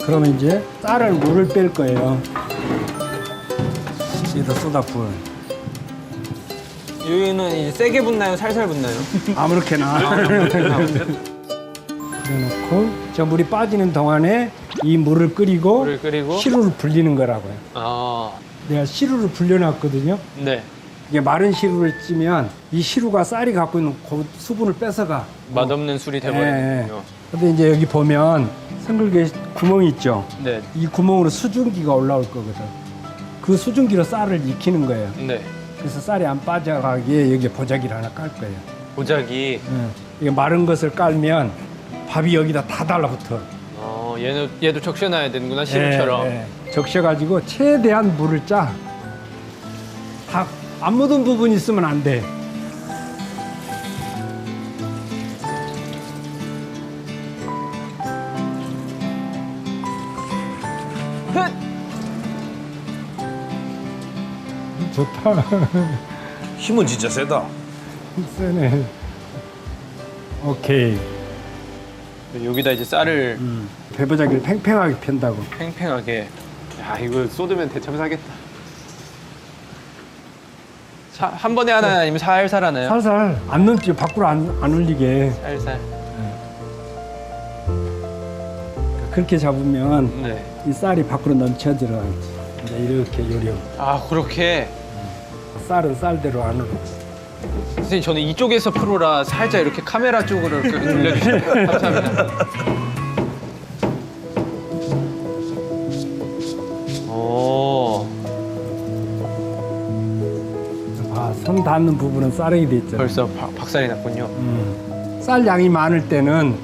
그러면 이제 쌀을 물을 뺄 거예요. 여기다 쏟아 부어요. 여기는 이제 세게 붓나요? 살살 붓나요? 아무렇게나. 그래놓고 저 물이 빠지는 동안에 이 물을 끓이고, 물을 끓이고. 시루를 불리는 거라고요. 아, 내가 시루를 불려놨거든요. 네. 이게 마른 시루를 찌면 이 시루가 쌀이 갖고 있는 그 수분을 뺏어가. 맛없는 술이 예, 돼버리는군요. 근데 이제 여기 보면 성글개 구멍이 있죠. 네. 이 구멍으로 수증기가 올라올 거거든. 그 수증기로 쌀을 익히는 거예요. 네. 그래서 쌀이 안 빠져가게 여기 보자기를 하나 깔 거예요. 보자기. 이게 마른 것을 깔면 밥이 여기다 다 달라붙어. 얘도 적셔놔야 되는구나, 시루처럼. 적셔가지고 최대한 물을 짜. 다 안 묻은 부분 있으면 안 돼. 흑! 좋다. 힘은 진짜 세다. 세네. 오케이. 여기다 이제 쌀을 배보자기를 팽팽하게 편다고. 팽팽하게. 야, 이거 쏟으면 대참 사겠다. 한 번에 하나요? 아니면 살살 하나요? 살살 안 넘지 밖으로 안 흘리게. 살살. 그렇게 잡으면 네. 이 쌀이 밖으로 넘쳐 들어가지. 이제 이렇게 요령. 아, 그렇게. 쌀은 쌀대로 안으로. 선생님, 저는 이쪽에서 프로라 살짝 이렇게 카메라 쪽으로 이렇게 돌려주시면 감사합니다. 오, 아, 손 닿는 부분은 쌀이 돼 있잖아. 벌써 박살이 났군요. 쌀 양이 많을 때는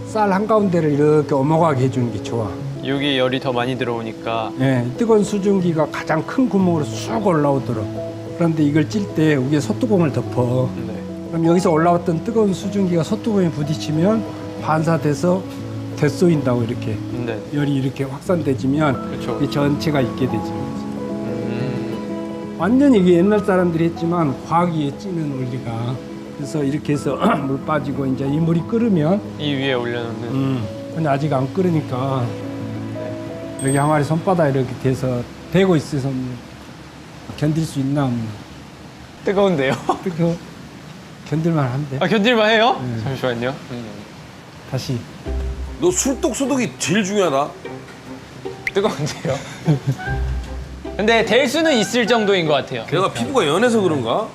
쌀 한가운데를 이렇게 오목하게 해주는 게 좋아. 여기 열이 더 많이 들어오니까. 예, 뜨거운 수증기가 가장 큰 구멍으로 쑥 올라오도록. 그런데 이걸 찔 때 위에 솥뚜껑을 덮어. 네. 그럼 여기서 올라왔던 뜨거운 수증기가 솥뚜껑에 부딪히면 반사돼서 되쏘인다고 이렇게 네. 열이 이렇게 확산되지면 그렇죠. 이 전체가 있게 되지. 완전히 이게 옛날 사람들이 했지만 과학이 찌는 원리가. 그래서 이렇게 해서 물 빠지고 이제 이 물이 끓으면 이 위에 올려놓는. 근데 아직 안 끓으니까 여기 항아리 손바닥 이렇게 돼서 대고 있어서 견딜 수 있나? 뜨거운데요? 그거 견딜만 한데. 아, 견딜만 해요? 네. 잠시만요. 다시. 너 술독 소독이 제일 중요하다. 뜨거운데요? 근데 될 수는 있을 정도인 것 같아요. 걔가 피부가 연해서 그런가?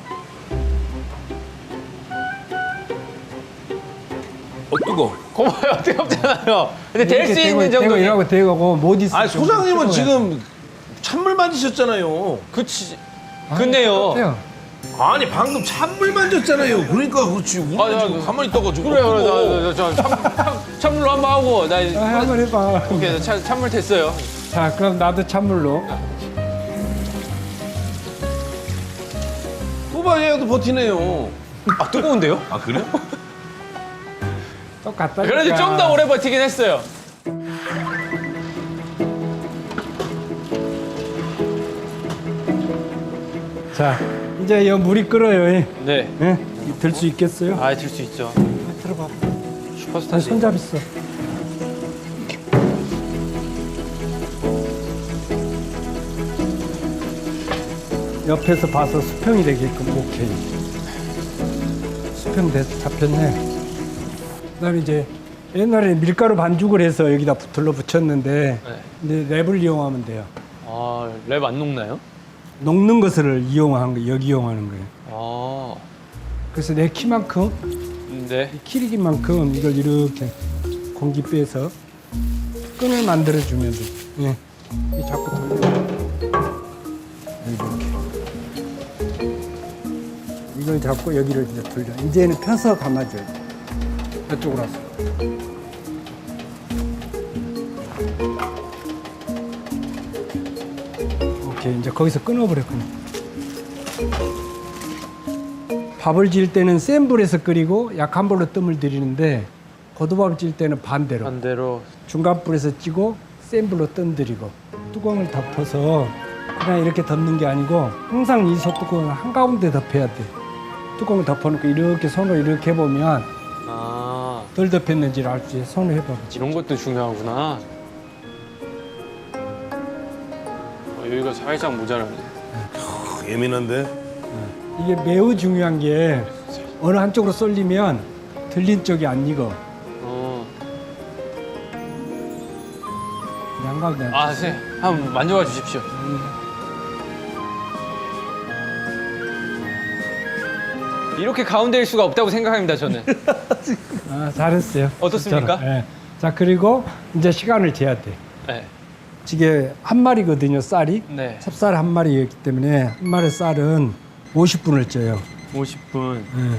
뜨거. 고마워요. 뜨겁잖아요. 근데 될 수 이렇게 있는 대고 정도. 이러고 대고 못 있어. 아니 소장님은 지금 찬물 만지셨잖아요. 그치. 근데요. 아니 방금 찬물 만졌잖아요. 그러니까 그렇지. 우리는 아, 지금 가만히 있다가지고. 그래, 찬물로 한번 하고. 나 한번 해봐. 오케이, 찬물 됐어요. 자, 그럼 나도 찬물로. 또봐야도 버티네요. 아, 뜨거운데요? 아 그래? 똑같다. 그래도 좀 더 오래 버티긴 했어요. 자, 이제 이 물이 끓어요. 네. 예? 들 수 있겠어요? 아, 들 수 있죠. 들어봐. 슈퍼스타지. 손잡 있어. 옆에서 봐서 수평이 되게끔 오케이. 수평 돼서 잡혔네. 그다음에 이제 옛날에 밀가루 반죽을 해서 여기다 둘러붙였는데 근데 랩을 이용하면 돼요. 아, 랩 안 녹나요? 녹는 것을 이용한 거, 여기 이용하는 거예요. 아, 그래서 내 키만큼, 네. 키리기만큼 이걸 이렇게 공기 빼서 끈을 만들어주면 돼. 예. 이 자꾸 돌려. 이렇게. 이걸 잡고 여기를 이제 돌려. 이제는 펴서 감아줘야 돼. 이쪽으로 와서. 오케이, 이제 거기서 끊어버려, 그냥. 밥을 지을 때는 센 불에서 끓이고 약한 불로 뜸을 들이는데 고두밥을 찌을 때는 반대로. 반대로. 중간 불에서 찌고 센 불로 뜸 들이고 뚜껑을 덮어서 그냥 이렇게 덮는 게 아니고 항상 이 솥뚜껑을 한가운데 덮어야 돼. 뚜껑을 덮어놓고 이렇게 손으로 이렇게 해보면 아, 덜 덮였는지를 알 수 있어. 손으로 해봐. 이런 것도 중요하구나. 여기가 살짝 모자라네. 예민한데. 이게 매우 중요한 게 어느 한쪽으로 쏠리면 들린 쪽이 안 익어. 양가운데. 아, 선생님 한번 만져봐 주십시오. 이렇게 가운데일 수가 없다고 생각합니다, 저는. 아, 잘했어요. 어떻습니까? 진짜로. 예. 자, 그리고 이제 시간을 재야 돼. 네. 이게 한 마리거든요, 쌀이. 네. 찹쌀 한 마리였기 때문에 한 마리 쌀은 50분을 쪄요. 50분. 예.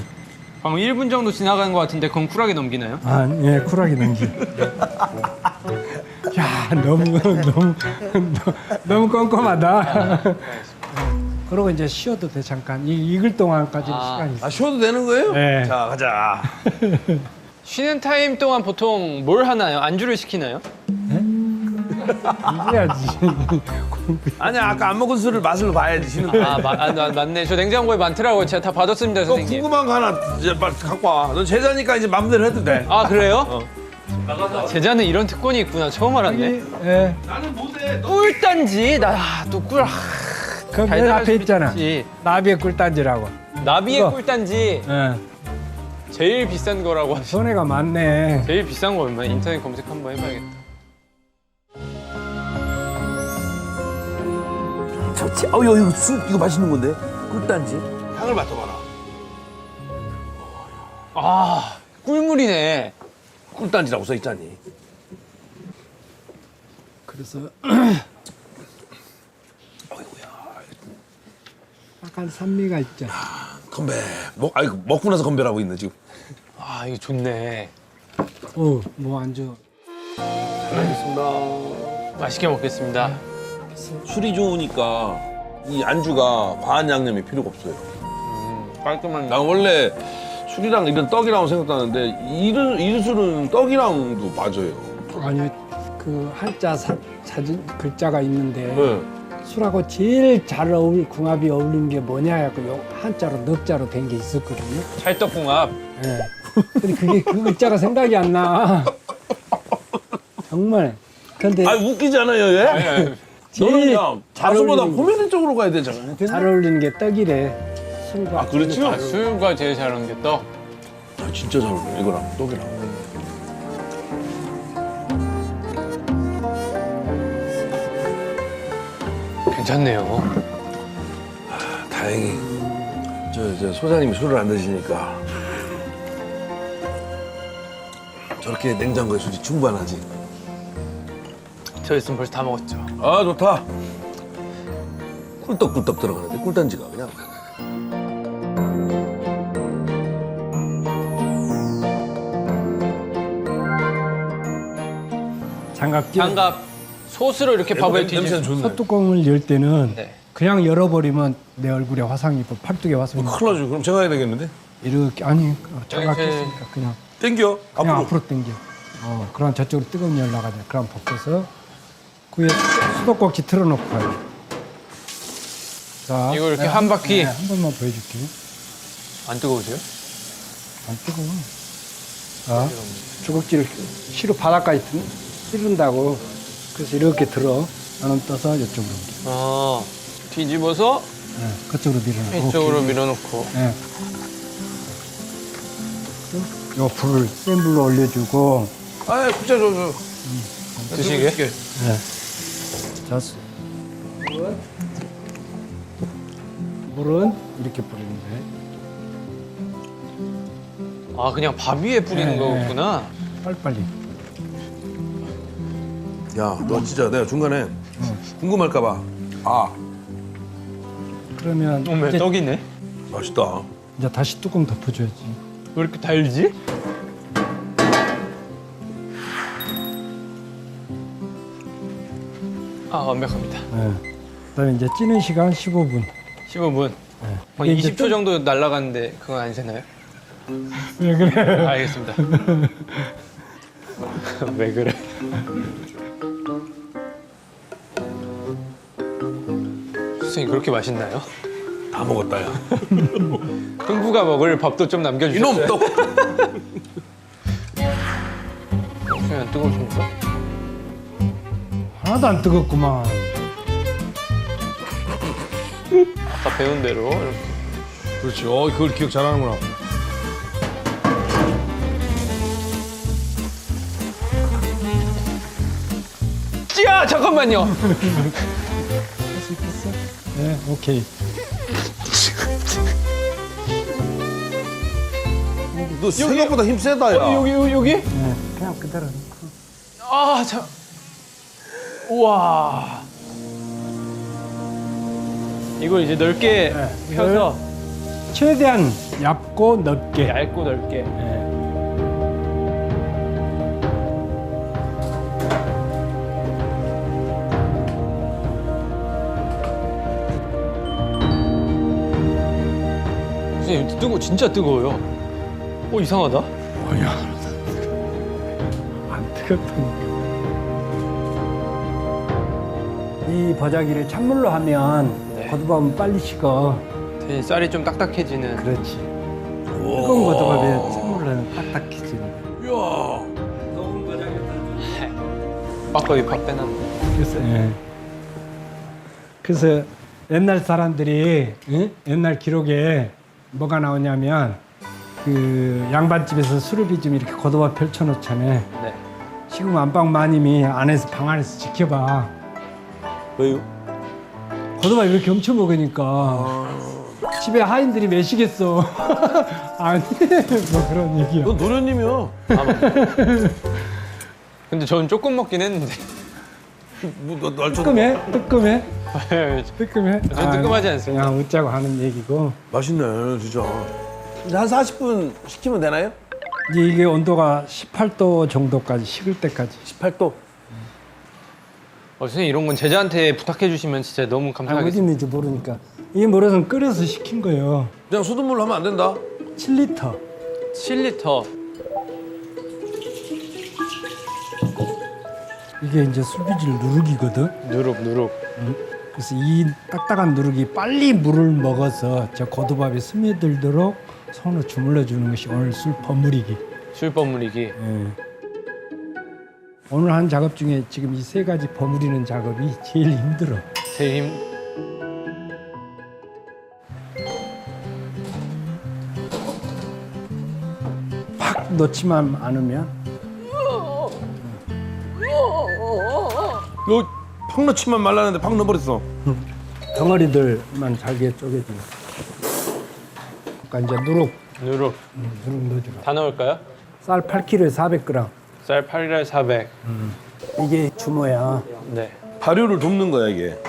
방금 1분 정도 지나가는 것 같은데 그건 쿨하게 넘기나요? 아, 예, 쿨하게 넘기. 야, 너무 꼼꼼하다. 그러고 이제 쉬어도 돼, 잠깐. 익을 동안까지는 시간이 있어. 아 쉬어도 되는 거예요? 네. 자 가자. 쉬는 타임 동안 보통 뭘 하나요? 안주를 시키나요? 이래야지. 아니야 아까 안 먹은 술을 맛을 봐야지 쉬는 거. 맞네. 저 냉장고에 많더라고요. 제가 다 받았습니다, 너 선생님. 궁금한 거 하나 이제 빨리 갖고 와. 넌 제자니까 이제 마음대로 해도 돼. 아, 그래요? 제자는 이런 특권이 있구나. 처음 알았네. 예. 나는 못해. 꿀단지? 또 꿀. 그맨 달달할 앞에 수도 있잖아. 있지. 나비의 꿀단지라고. 나비의 이거. 꿀단지. 예. 제일 비싼 거라고 하시. 손해가 많네. 제일 비싼 거 얼마야? 인터넷 검색 한번 해봐야겠다. 좋지. 이거 술 이거 맛있는 건데. 꿀단지. 향을 맡아봐라. 아, 꿀물이네. 꿀단지라고 써 있잖니. 그래서 약간 산미가 있죠. 건배. 먹고 나서 건배라고 있네 지금. 아, 이거 좋네. 뭐 안주. 알겠습니다. 맛있게 먹겠습니다. 술이 좋으니까 이 안주가 과한 양념이 필요가 없어요. 깔끔한. 난 원래 술이랑 이런 떡이랑 생각하는데 이 술은 떡이랑도 맞아요. 아니 그 한자 사진 글자가 있는데 네. 술하고 제일 잘 궁합이 어울리는 게 뭐냐 해갖고 요 한자로 넉자로 된 게 있었거든요. 찰떡궁합. 예. 근데 그게 그 글자가 생각이 안 나. 정말. 근데 웃기잖아요, 얘. 네. 제일 너는 잘 가수보다 어울리는 코미디 쪽으로 가야 되잖아. 잘 어울리는 게 떡이래. 술과. 아, 그렇죠? 아, 술과 제일 잘 어울리는 게 떡. 진짜 잘 어울려, 이거랑 떡이랑. 괜찮네요. 다행히 저 소장님이 술을 안 드시니까 저렇게 냉장고에 술이 충분하지. 저 있으면 벌써 다 먹었죠. 아 좋다. 꿀떡꿀떡 들어가는데 꿀단지가 그냥. 장갑 끼. 장갑 소스로 이렇게 밥을 냄새는 뒤집어. 좋네. 소뚜껑을 열 때는 네. 그냥 열어버리면 내 얼굴에 화상이 입고 팔뚝에 화상이 입고 큰일 나죠. 그럼 제가 해야 되겠는데? 이렇게 아니 장갑 이렇게. 꼈으니까 그냥 땡겨. 앞으로 당겨. 그럼 저쪽으로 뜨거운 열 나가냐. 그럼 벗겨서 그에 수도꼭지 틀어놓고 가요. 자, 이거 이렇게 내가 한 바퀴? 네, 한 번만 보여줄게요. 안 뜨거우세요? 안 뜨거워. 자, 주걱지를 시로 바닥까지 찌른다고. 그래서 이렇게 들어. 나는 떠서 이쪽으로 옮겨. 뒤집어서 네, 그쪽으로 밀어넣고. 이쪽으로 오케이. 밀어놓고. 네. 요 불을 센 불로 올려주고. 아, 진짜 저. 드시게? 네. 자, 물은 이렇게 뿌리는 거예요. 아, 그냥 밥 위에 뿌리는 네, 거구나. 빨리빨리. 야, 너 진짜 내가 중간에 궁금할까봐. 그러면 어머, 이제, 떡이네. 맛있다. 이제 다시 뚜껑 덮어줘야지. 왜 이렇게 달지? 아, 완벽합니다. 네. 그다음에 이제 찌는 시간 15분. 15분. 한 이게 이제 20초 정도 날아갔는데 그건 안 새나요? 왜 그래? 알겠습니다. 왜 그래? 선생님 그렇게 맛있나요? 다 먹었다, 야. 흥부가 먹을 밥도 좀 남겨주세요. 이놈 떡! 그냥 뜨거우십니까? 하나도 안 뜨겁구만. 아까 배운 대로 이렇게. 그렇지. 그걸 기억 잘하는구나. 찌야 잠깐만요. 할 수 있겠어? 네, 오케이. 너 생각보다 힘 세다, 야. 여기? 네, 그냥 그대로. 아 참. 우와. 이걸 이제 넓게 네, 펴서 최대한 얇고 넓게. 얇고 넓게. 네. 선생님 진짜 뜨거워요. 이상하다. 안 뜨겁다니까. 이 버자기를 찬물로 하면 네. 겉밥은 빨리 식어. 대신 쌀이 좀 딱딱해지는. 그렇지. 뜨거운 겉밥에 찬물로 하면 딱딱해지는. 막거기 밥 빼놨네. 그래서 옛날 사람들이 옛날 기록에 뭐가 나오냐면 그 양반집에서 술을 빚으면 이렇게 겉밥 펼쳐놓잖아요. 네. 지금 안방 마님이 안에서 방 안에서 지켜봐. 왜요? 겉밥 이렇게 엄청 먹으니까 집에 하인들이 매시겠어. 아니 뭐 그런 얘기야. 넌 도련님이야. 근데 저는 조금 먹긴 했는데. 날 뜨끔해? 뜨끔해? 뜨끔해? 전 뜨끔하지 않습니다. 그냥 웃자고 하는 얘기고. 맛있네, 진짜. 이제 한 40분 식히면 되나요? 이제 이게 온도가 18도 정도까지 식을 때까지. 18도. 선생님 이런 건 제자한테 부탁해 주시면 진짜 너무 어디 감사하겠습니다. 있는지 모르니까. 이게 뭐라서 끓여서 식힌 거예요. 그냥 수돗물로 하면 안 된다. 7리터. 7리터. 이게 이제 술비질 누룩이거든. 누룩. 그래서 이 딱딱한 누룩이 빨리 물을 먹어서 저 고두밥에 스며들도록 손으로 주물러 주는 것이 오늘 술 버무리기. 술 버무리기. 예. 오늘 한 작업 중에 지금 이 세 가지 버무리는 작업이 제일 힘들어. 제일 힘. 팍 넣지만 않으면 이거 팍 넣지만 말라는데 팍 넣어버렸어. 덩어리들만 잘게 쪼개주는. 그러니까 이제 누룩 누룩. 넣어주라. 다 넣을까요? 쌀 8kg에 400g. 쌀 8일 400. 이게 주모야. 네. 발효를 돕는 거야, 이게.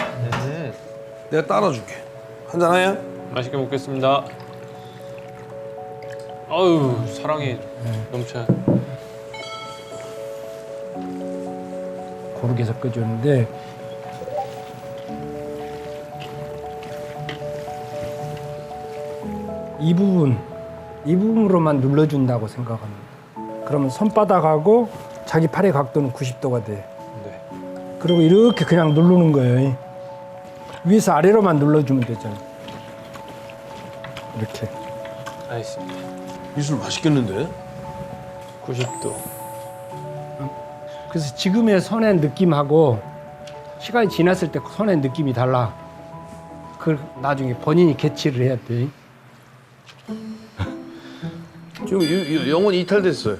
내가 따라줄게. 한잔 하야? 맛있게 먹겠습니다. 아유 사랑이 넘쳐요. 고르게 섞어주는데 이 부분으로만 눌러준다고 생각합니다. 그러면 손바닥하고 자기 팔의 각도는 90도가 돼. 네. 그리고 이렇게 그냥 누르는 거예요. 위에서 아래로만 눌러주면 되잖아. 이렇게. 알겠습니다. 이 술 맛있겠는데? 90도. 그래서 지금의 손의 느낌하고 시간이 지났을 때 손의 느낌이 달라. 그걸 나중에 본인이 캐치를 해야 돼. 지금 영혼이 이탈됐어요.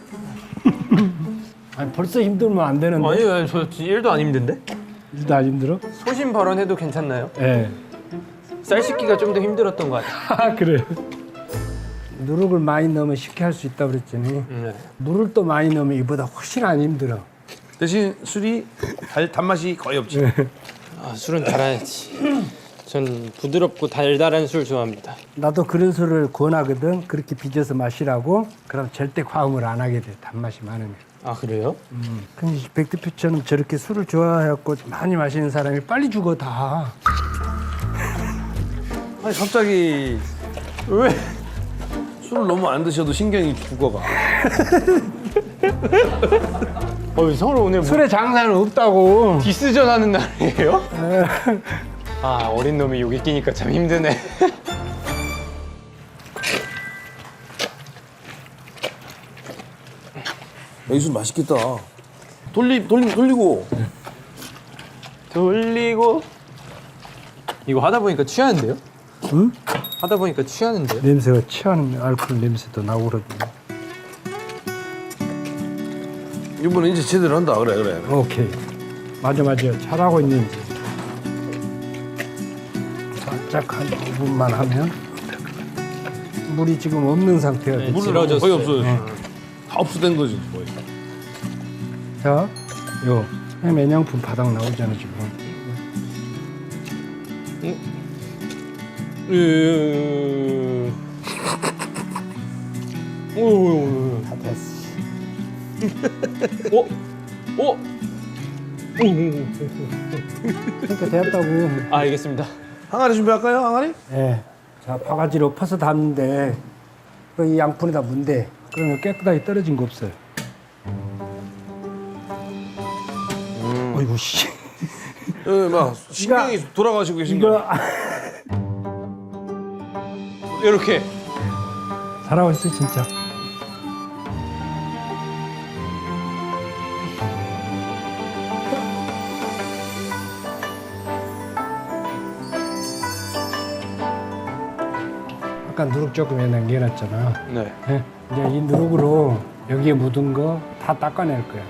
아니 벌써 힘들면 안 되는데. 아니요, 저 1도 안 힘든데? 일도 안 힘들어? 소신 발언해도 괜찮나요? 예. 쌀 씻기가 좀 더 힘들었던 것 같아요. 아 그래. 누룩을 많이 넣으면 쉽게 할 수 있다고 그랬더니 네. 물을 또 많이 넣으면 이보다 훨씬 안 힘들어. 대신 술이 단맛이 거의 없지. 아, 술은 달아야지. 전 부드럽고 달달한 술 좋아합니다. 나도 그런 술을 권하거든. 그렇게 빚어서 마시라고. 그럼 절대 과음을 안 하게 돼. 단맛이 많으면. 아, 그래요? 근데 백 대표처럼 저렇게 술을 좋아해갖고 많이 마시는 사람이 빨리 죽어 다. 아니 갑자기 왜? 술을 너무 안 드셔도 신경이 죽어가. 서로 오늘 뭐 술에 장사는 없다고. 디스전 하는 날이에요? 아, 어린 놈이 여기 끼니까 참 힘드네. 이 술 맛있겠다. 돌리고. 돌리고. 이거 하다 보니까 취하는데요? 응? 하다 보니까 취하는데요? 냄새가 취하는 알코올 냄새도 나고 그러더니. 이번에 이제 제대로 한다. 그래. 오케이. 맞아. 잘하고 있는지. 살짝 한 5분만 하면 물이 지금 없는 상태가 네, 됐지. 물은 질어졌어요. 거의 없어졌어. 네. 다 흡수된 거지 거의. 자, 요 해면양품 바닥 나오잖아 지금. 다 됐어. 그러니까 됐다고. 아, 알겠습니다. 항아리 준비할까요? 항아리? 예. 자, 바가지로 퍼서 담는데 이 양푼에다 문대. 그러면 깨끗하게 떨어진 거 없어요. 어이구 씨. 예, 막 신경이 돌아가시고 계신 거. 이거 이렇게. 잘하고 있어 진짜. 아까 누룩 조금 남겨놨잖아. 네. 네. 이제 이 누룩으로 여기에 묻은 거 다 닦아낼 거야.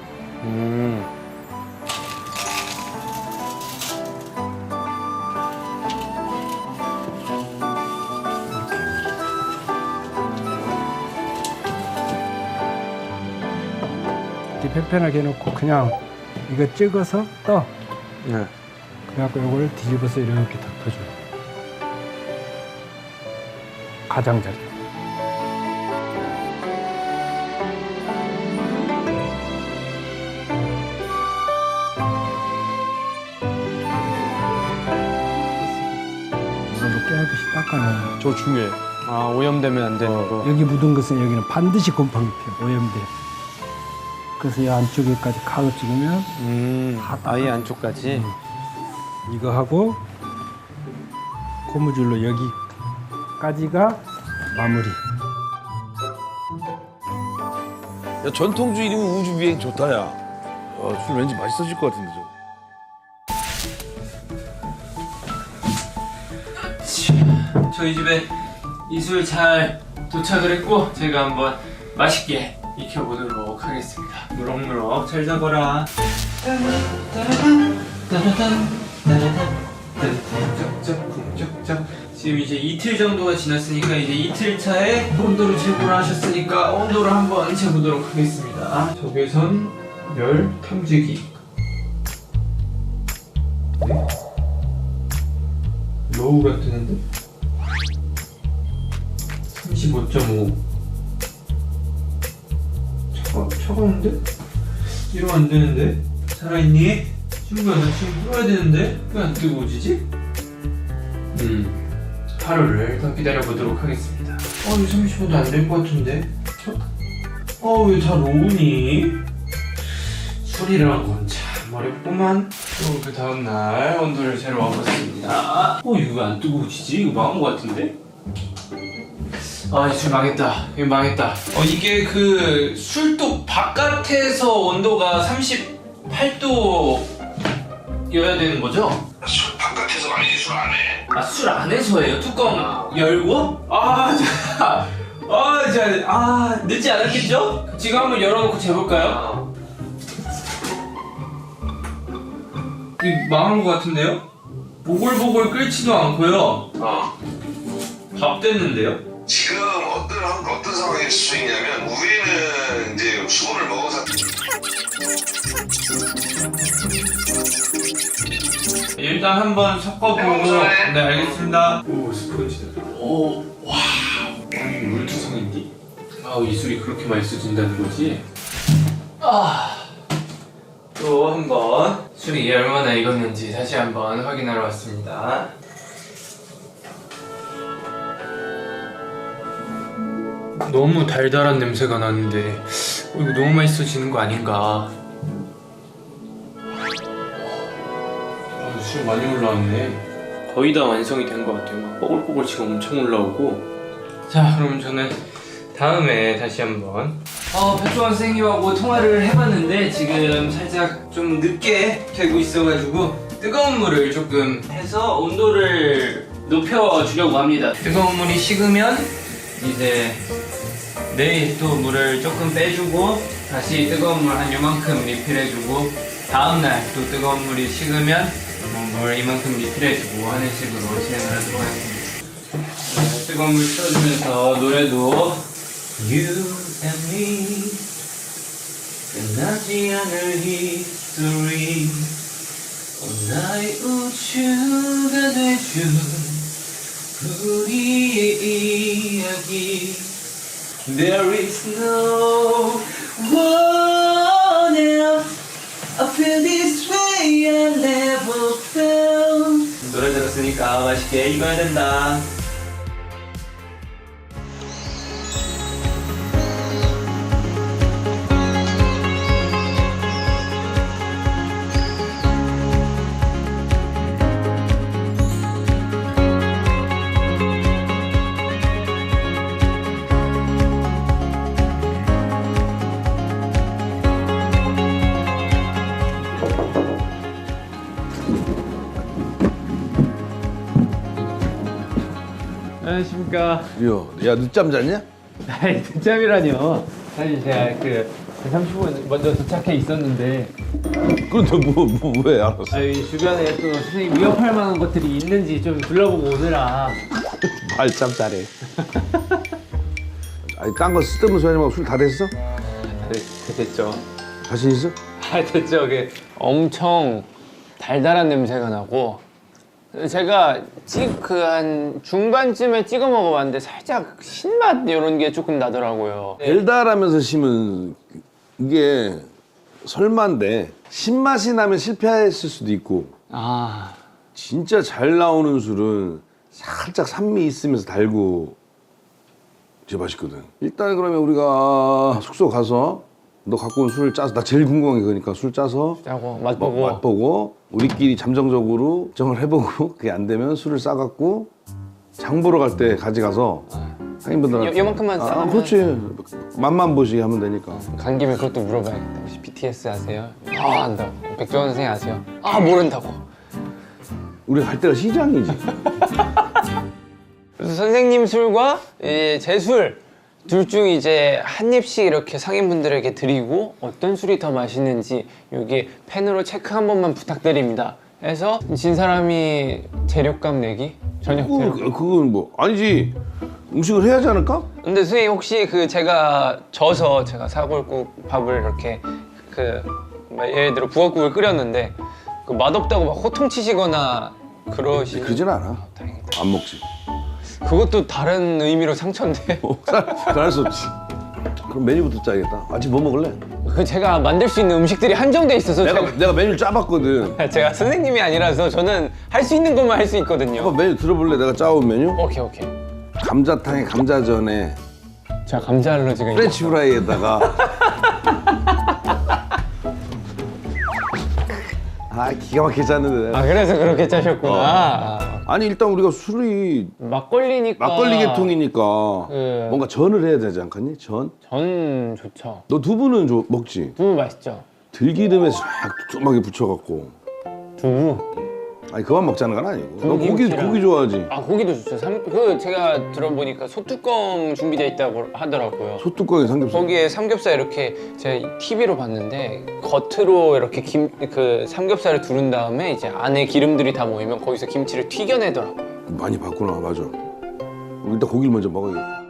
이렇게 편편하게 해놓고 그냥 이거 찍어서 떠. 네. 그래갖고 이걸 뒤집어서 이렇게 덮어줘. 가장자리. 이걸로 깨끗이 닦아내. 저 중요해. 아, 오염되면 안 되는 거. 여기 묻은 것은 여기는 반드시 곰팡이 피어. 오염돼. 그래서 이 안쪽에까지 가루 찍으면 다 닦아. 아예 안쪽까지. 이거 하고 고무줄로 여기까지가 마무리. 야, 전통주의면 우주 비행 좋다 야. 술 왠지 맛있어질 것 같은데 저. 저희 집에 이술 잘 도착을 했고 제가 한번 맛있게 익혀보도록 하겠습니다. 무럭무럭 잘 잡아라. 쩍쩍. 지금 이제 이틀 정도가 지났으니까 이제 이틀 차에 온도를 재고를 하셨으니까 온도를 한번 재보도록 하겠습니다. 적외선 열 탐지기. 네? 로우가 뜨는데? 35.5. 차가운데? 이러면 안 되는데? 살아있니? 친구야, 나 지금 풀어야 되는데? 왜 안 뜨거워지지? 하루를 더 기다려보도록 하겠습니다. 이 30분도 안 될 것 같은데? 왜 다 로우니? 술이라는 건 참 어렵구만. 또 그 다음날 온도를 재러 와봤습니다. 이거 왜 안 뜨거워지지? 이거 망한 것 같은데? 이 술 망했다. 이거 망했다. 이게 그 술도 바깥에서 온도가 38도여야 되는 거죠? 술 바깥에서 말이지 술 안 해. 술 안에서예요? 뚜껑 열고? 늦지 않았겠죠? 지금 한번 열어놓고 재볼까요? 이거 망한 것 같은데요? 보글보글 끓지도 않고요. 밥 됐는데요? 지금 어떤 상황일 수 있냐면 우리는 이제 수분을 먹어서 일단 한번 섞어보고. 해보자. 네, 알겠습니다. 오, 스펀지다. 와, 아니 물투성인데? 이술이 그렇게 맛있어진다는 거지? 또 한번 술이 얼마나 익었는지 다시 한번 확인하러 왔습니다. 너무 달달한 냄새가 나는데 이거 너무 맛있어지는 거 아닌가? 술 많이 올라왔네. 거의 다 완성이 된 것 같아요. 막 뽀글뽀글 지금 엄청 올라오고. 자, 그럼 저는 다음에 다시 한번 백종원 선생님하고 통화를 해봤는데 지금 살짝 좀 늦게 되고 있어가지고 뜨거운 물을 조금 해서 온도를 높여주려고 합니다. 뜨거운 물이 식으면 이제 내일 또 물을 조금 빼주고 다시 뜨거운 물 한 요만큼 리필해주고 다음날 또 뜨거운 물이 식으면 물 이만큼 리필해주고 하는 식으로 진행을 하도록 하겠습니다. 뜨거운 물 틀어주면서 노래도 You and me 끝나지 않을 history 나의 우주가 돼준 우리의 이야기 There is no one else I feel this way I never felt 노래 들었으니까 맛있게 익어야 된다. 안녕하십니까. 야 늦잠 잤냐? 아니, 늦잠이라뇨. 사실 제가 그 30분 먼저 도착해 있었는데 그런데 왜 알았어? 이 주변에 또 선생님 위협할 만한 것들이 있는지 좀 둘러보고 오느라. 말참 잘해. 아니 딴 거 쓸데없는 소리 하지 말고 술 다 됐어? 됐죠. 자신 있어? 됐죠. 그게 엄청 달달한 냄새가 나고 제가 한 중반쯤에 찍어 먹어봤는데 살짝 신맛 이런 게 조금 나더라고요. 달달하면서 심은 이게 설마인데 신맛이 나면 실패했을 수도 있고 아, 진짜 잘 나오는 술은 살짝 산미 있으면서 달고 진짜 맛있거든. 일단 그러면 우리가 숙소 가서 너 갖고 온 술을 짜서 나 제일 궁금한 게 그러니까 술 짜서 짜고 맛보고 맛보고 우리끼리 잠정적으로 정을 해보고 그게 안 되면 술을 싸갖고 장 보러 갈 때 가져가서 상인분들한테 요만큼만 싸면 그렇지 맛만 보시게 하면 되니까. 간 김에 그것도 물어봐야겠다. 혹시 BTS 아세요? 아 안다고. 백종원 선생님 아세요? 아 모른다고. 우리 갈 때가 시장이지. 그래서 선생님 술과 제 술 둘 중 이제 한 입씩 이렇게 상인분들에게 드리고 어떤 술이 더 맛있는지 여기 펜으로 체크 한 번만 부탁드립니다. 해서 진 사람이 재료값 내기? 저녁 재료. 그건 뭐 아니지. 음식을 해야 하지 않을까? 근데 선생님 혹시 제가 져서 제가 사골국 밥을 이렇게 예를 들어 부엌국을 끓였는데 맛없다고 막 호통치시거나 그러진 않아. 다행이다. 안 먹지. 그것도 다른 의미로 상처인데. 그럴 수 없지. 그럼 메뉴부터 짜야겠다. 아침 뭐 먹을래? 제가 만들 수 있는 음식들이 한정돼 있어서 내가 메뉴를 짜봤거든. 제가 선생님이 아니라서 저는 할 수 있는 것만 할 수 있거든요. 한번 메뉴 들어볼래? 내가 짜온 메뉴? 오케이. 감자탕에 감자전에 제가 감자 알러지가 있어요. 프렌치 프라이에다가 기가 막히게 짰는데. 아 그래서 그렇게 짜셨구나. 아니 일단 우리가 술이 막걸리니까. 막걸리 계통이니까 네. 뭔가 전을 해야 되지 않겠니? 전? 전 좋죠. 너 두부는 먹지? 두부 맛있죠. 들기름에 싹 두툼하게 붙여갖고. 두부. 아니 그만 먹자는 건 아니고. 너 김치랑. 고기 좋아하지? 아 고기도 좋죠. 제가 들어보니까 소뚜껑 준비되어 있다고 하더라고요. 소뚜껑에 삼겹살. 거기에 삼겹살 이렇게 제가 TV로 봤는데 겉으로 이렇게 삼겹살을 두른 다음에 이제 안에 기름들이 다 모이면 거기서 김치를 튀겨내더라고요. 많이 봤구나. 맞아. 일단 고기를 먼저 먹어야겠다.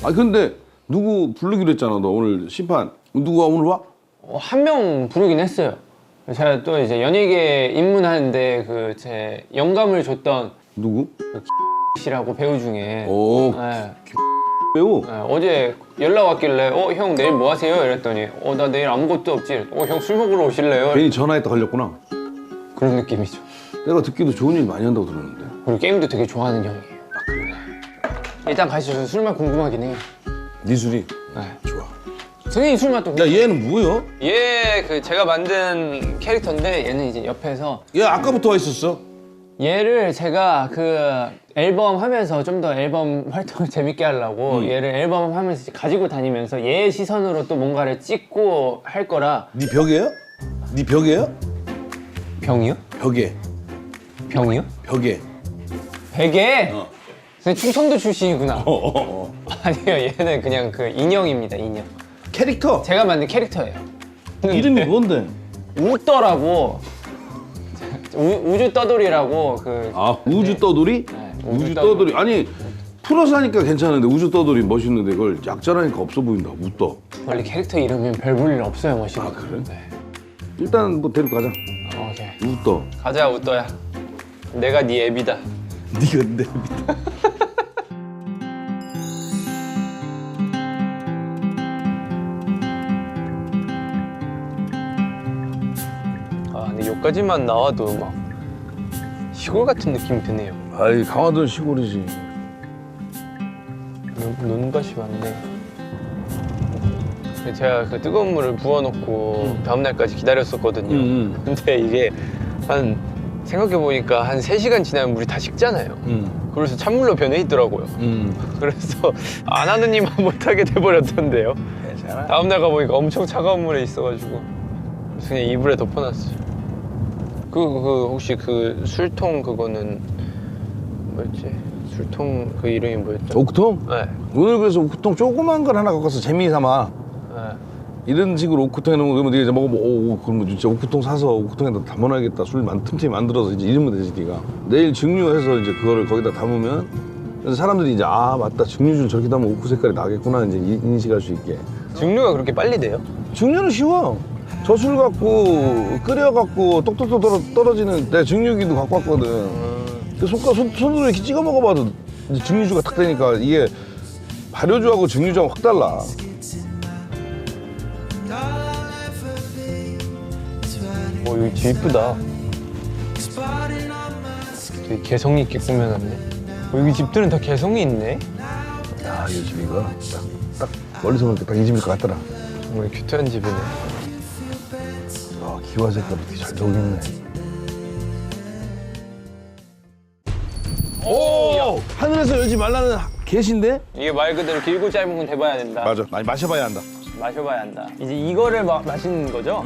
아 근데 누구 부르기로 했잖아. 너 오늘 심판 누가 오늘 와? 한 명 부르긴 했어요. 제가 또 이제 연예계 입문하는데 제 영감을 줬던 누구? 씨라고 배우 중에 오 네, 배우. 네, 어제 연락 왔길래 형 내일 뭐 하세요? 이랬더니 나 내일 아무것도 없지. 형 술 먹으러 오실래요? 괜히 전화했다 걸렸구나. 그런 느낌이죠. 내가 듣기도 좋은 일 많이 한다고 들었는데. 그리고 게임도 되게 좋아하는 형이에요. 아 그래? 일단 가시죠. 술맛 궁금하긴 해요. 네 술이? 네. 좋아. 선생님 술맛도. 야 얘는 뭐야? 얘 그 제가 만든 캐릭터인데 얘는 이제 옆에서 얘 아까부터 와 있었어? 얘를 제가 그 앨범 하면서 좀 더 앨범 활동을 재밌게 하려고 얘를 앨범 하면서 이제 가지고 다니면서 얘 시선으로 또 뭔가를 찍고 할 거라. 네 벽이에요? 네 벽이에요? 병이요? 벽에. 병이요? 벽에. 베개? 선생님 충청도 출신이구나. 어. 아니요, 얘는 그냥 그 인형입니다, 인형. 캐릭터. 제가 만든 캐릭터예요. 이름이 뭔데? 우떠라고 우주 떠돌이라고 그 아 우주 떠돌이? 네, 우주 떠돌이. 아니 풀어서 하니까 괜찮은데 우주 떠돌이 멋있는데 그걸 약자라니까 없어 보인다. 우떠. 원래 캐릭터 이름은 별 볼 일 없어요, 멋있는. 아 그래? 네. 일단 뭐 데리고 가자. 오케이. 우떠. 가자, 우떠야. 내가 네 애비다. 네가 내 밑에. 아, 근데 여기까지만 나와도 막 시골 같은 느낌이 드네요. 아이 강화도는 시골이지. 논밭이 많네. 제가 그 뜨거운 물을 부어놓고 다음 날까지 기다렸었거든요. 근데 이게 한 생각해보니까 한 3시간 지나면 물이 다 식잖아요. 그래서 찬물로 변해 있더라고요. 그래서 안 하는 이만 못하게 돼버렸던데요. 괜찮아. 다음 날 가보니까 엄청 차가운 물에 있어가지고 그래서 그냥 이불에 덮어놨어요. 그 혹시 그 술통 그거는 뭐였지? 술통 그 이름이 뭐였죠? 오크통? 네. 오늘 그래서 오크통 조그만 걸 하나 갖고 와서 재미삼아 네. 이런 식으로 오크통 해놓으면 그러면 네가 이제 먹어보고 오 그러면 진짜 오크통 사서 오크통에다 담아놔야겠다. 술 틈틈이 만들어서 이제 이러면 되지 네가. 내일 증류해서 이제 그거를 거기다 담으면 그래서 사람들이 이제 아 맞다 증류줄 저렇게 담으면 오크 색깔이 나겠구나 이제 인식할 수 있게. 증류가 그렇게 빨리 돼요? 증류는 쉬워. 저 술 갖고 끓여갖고 똑똑똑 떨어지는 내가 증류기도 갖고 왔거든. 그 손으로 이렇게 찍어 먹어봐도 이제 증류주가 탁 되니까 이게 발효주하고 증류주하고 확 달라. 여기 집 이쁘다. 되게 개성 있게 꾸며놨네. 여기 집들은 다 개성이 있네. 야, 이 집이가 딱 멀리서 보니까 딱 이 집일 것 같더라. 정말 큐트한 집이네. 아, 기와 색깔이 되게 잘 녹있네. 오! 하늘에서 열지 말라는 계신데? 이게 말 그대로 길고 짧은 건 돼봐야 된다. 맞아. 많이 마셔봐야 한다. 마셔봐야 한다. 이제 이거를 마시는 거죠?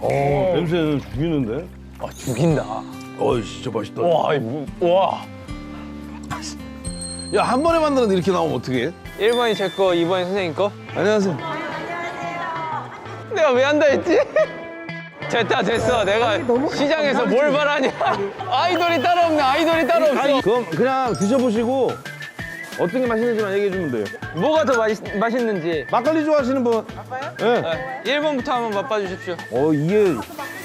냄새는 죽이는데? 아, 죽인다. 어이, 진짜 맛있다. 와, 와. 야, 한 번에 만드는데 이렇게 나오면 어떡해? 1번이 제 거, 2번이 선생님 거? 안녕하세요. 내가 왜 한다 했지? 됐어. 내가 시장에서 뭘 바라냐. 아이돌이 따로 없네, 아이돌이 따로 없어. 그럼 그냥 드셔보시고 어떤 게 맛있는지만 얘기해주면 돼요. 뭐가 더 맛있는지. 막걸리 좋아하시는 분? 네. 1번부터 한번 맛봐주십시오. 이게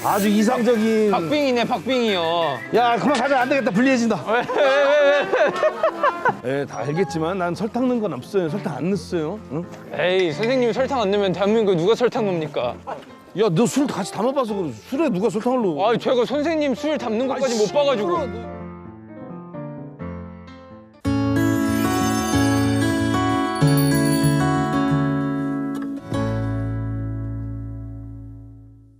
아주 이상적인. 박빙이네, 박빙이요. 야, 그만 가자. 안 되겠다. 불리해진다. 왜? 예, 다 알겠지만 난 설탕 넣은 건 없어요. 설탕 안 넣었어요. 응? 에이, 선생님이 설탕 안 넣으면 대한민국에 누가 설탕 넣습니까? 야, 너 술 같이 담아봐서 그래. 술에 누가 설탕을 넣어? 아, 제가 선생님 술 담는 것까지 못 봐가지고.